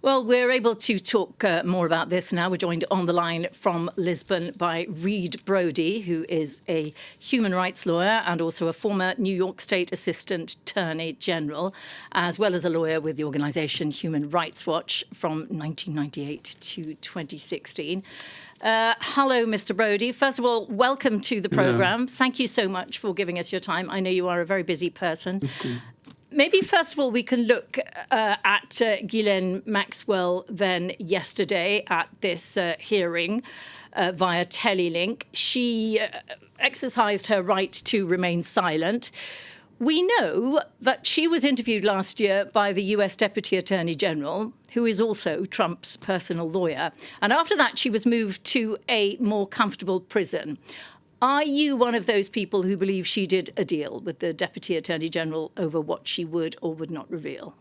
Well, we're able to talk more about this now. We're joined on the line from Lisbon by Brody, who is a human rights lawyer and also a former New York State Assistant Attorney General, as well as a lawyer with the organisation Human Rights Watch from 1998 to 2016. Hello, Mr. Brody. First of all, welcome to the programme. Thank you so much for giving us your time. I know you are a very busy person. Maybe first of all, we can look at Ghislaine Maxwell then yesterday at this hearing via telelink. She exercised her right to remain silent. We know that she was interviewed last year by the US Deputy Attorney General, who is also Trump's personal lawyer. And after that, she was moved to a more comfortable prison. Are you one of those people who believe she did a deal with the Deputy Attorney General over what she would or would not reveal?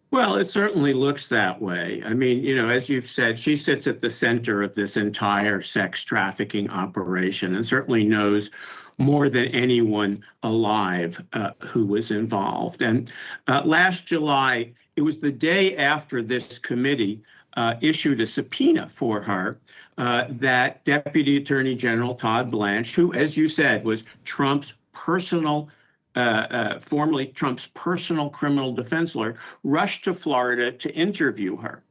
Well, it certainly looks that way. I mean, as you've said, she sits at the center of this entire sex trafficking operation and certainly knows more than anyone alive who was involved. And last July, it was the day after this committee issued a subpoena for her that Deputy Attorney General Todd Blanche, who, as you said, was Trump's personal, formerly Trump's personal criminal defense lawyer, rushed to Florida to interview her.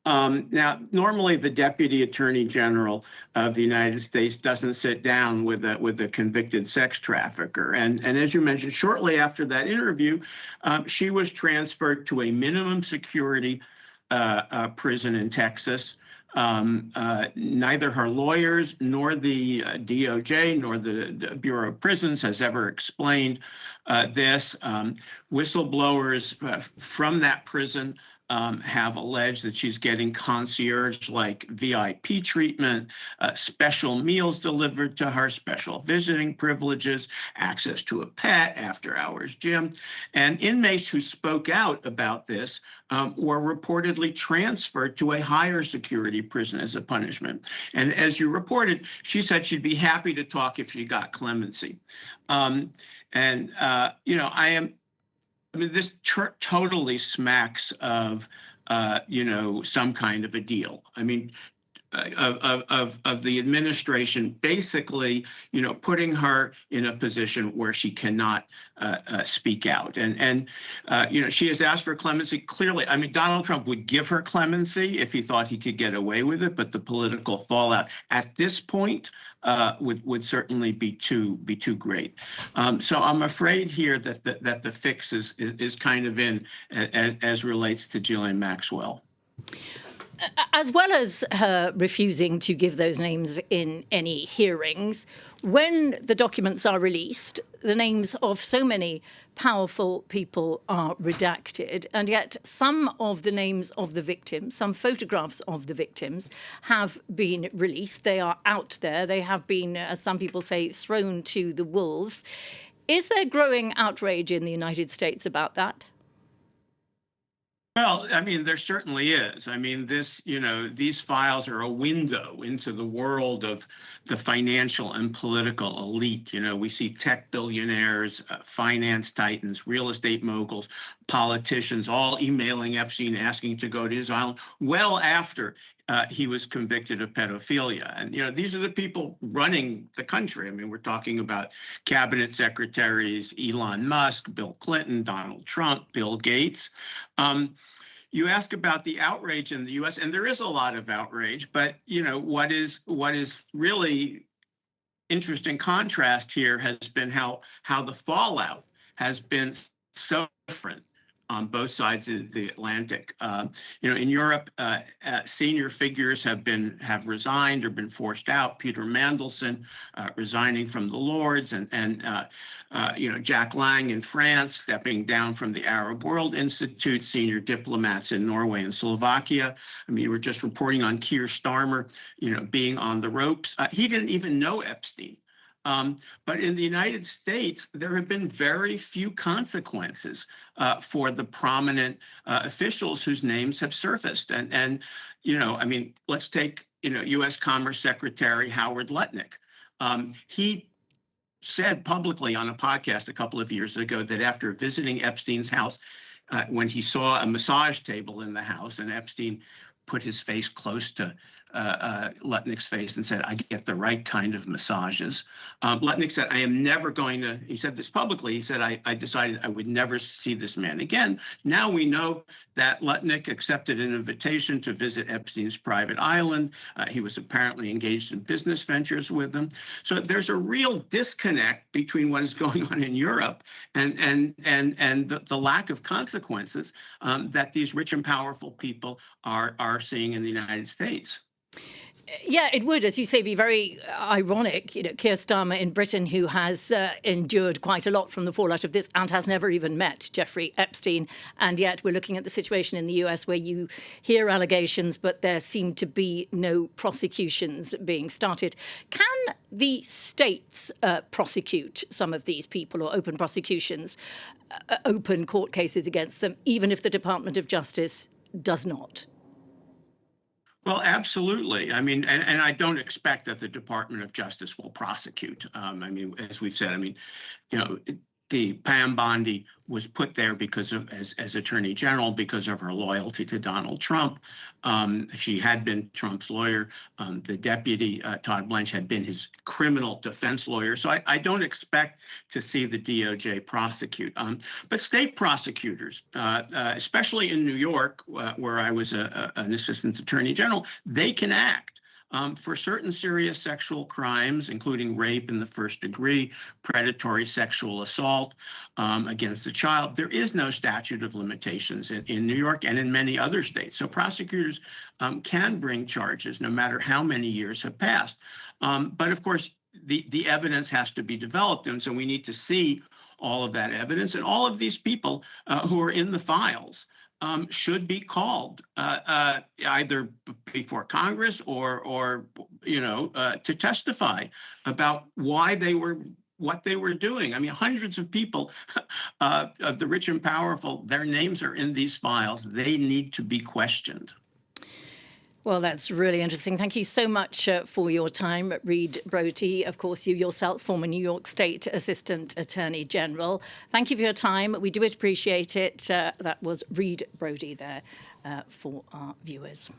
Now, normally the Deputy Attorney General of the United States doesn't sit down with a convicted sex trafficker. And as you mentioned, shortly after that interview, she was transferred to a minimum security prison in Texas. Neither her lawyers nor the DOJ nor the Bureau of Prisons has ever explained this. Whistleblowers from that prison have alleged that she's getting concierge-like VIP treatment, special meals delivered to her, special visiting privileges, access to a pet, after-hours gym. And inmates who spoke out about this were reportedly transferred to a higher security prison as a punishment. And as you reported, she said she'd be happy to talk if she got clemency. This totally smacks of, some kind of a deal. I mean, of the administration basically, putting her in a position where she cannot speak out. And she has asked for clemency. Clearly, I mean, Donald Trump would give her clemency if he thought he could get away with it, but the political fallout at this point would certainly be too great. So I'm afraid here that the fix is kind of in as relates to Ghislaine Maxwell. As well as her refusing to give those names in any hearings, when the documents are released, the names of so many powerful people are redacted, and yet some of the names of the victims, some photographs of the victims, have been released. They are out there. They have been, as some people say, thrown to the wolves. Is there growing outrage in the United States about that? Well, I mean, there certainly is. I mean, these files are a window into the world of the financial and political elite. We see tech billionaires, finance titans, real estate moguls, politicians, all emailing Epstein asking to go to his island well after he was convicted of pedophilia. And, these are the people running the country. I mean, we're talking about cabinet secretaries, Elon Musk, Bill Clinton, Donald Trump, Bill Gates. You ask about the outrage in the U.S., and there is a lot of outrage, but, what is really interesting contrast here has been how the fallout has been so different on both sides of the Atlantic. In Europe, senior figures have resigned or been forced out. Peter Mandelson resigning from the Lords, and Jack Lang in France stepping down from the Arab World Institute. Senior diplomats in Norway and Slovakia. I mean, you were just reporting on Keir Starmer, being on the ropes. He didn't even know Epstein. But in the United States, there have been very few consequences for the prominent officials whose names have surfaced. And let's take, U.S. Commerce Secretary Howard Lutnick. He said publicly on a podcast a couple of years ago that after visiting Epstein's house, when he saw a massage table in the house, and Epstein put his face close to Lutnick's face and said, "I get the right kind of massages." Lutnick said, "I am never going to," he said this publicly, he said, I decided I would never see this man again. Now we know that Lutnick accepted an invitation to visit Epstein's private island. He was apparently engaged in business ventures with them. So there's a real disconnect between what is going on in Europe and the lack of consequences that these rich and powerful people are seeing in the United States. Yeah, it would, as you say, be very ironic. You know, Keir Starmer in Britain, who has endured quite a lot from the fallout of this and has never even met Jeffrey Epstein. And yet we're looking at the situation in the US where you hear allegations, but there seem to be no prosecutions being started. Can the states prosecute some of these people or open prosecutions, open court cases against them, even if the Department of Justice does not? Well, absolutely. I mean, and I don't expect that the Department of Justice will prosecute. I mean, as we've said, I mean, you know, the Pam Bondi was put there because of as Attorney General because of her loyalty to Donald Trump. She had been Trump's lawyer. The deputy, Todd Blanche, had been his criminal defense lawyer. So I don't expect to see the DOJ prosecute. But state prosecutors, especially in New York, where I was an assistant attorney general, they can act. For certain serious sexual crimes, including rape in the first degree, predatory sexual assault against a child, there is no statute of limitations in New York and in many other states. So prosecutors can bring charges no matter how many years have passed. But of course, the evidence has to be developed. And so we need to see all of that evidence. And all of these people who are in the files should be called either before Congress or you know, to testify about why they were what they were doing. I mean, hundreds of people of the rich and powerful, their names are in these files. They need to be questioned. Well, that's really interesting. Thank you so much for your time, Reed Brody. Of course, you yourself, former New York State Assistant Attorney General. Thank you for your time. We do appreciate it. That was Reed Brody there for our viewers.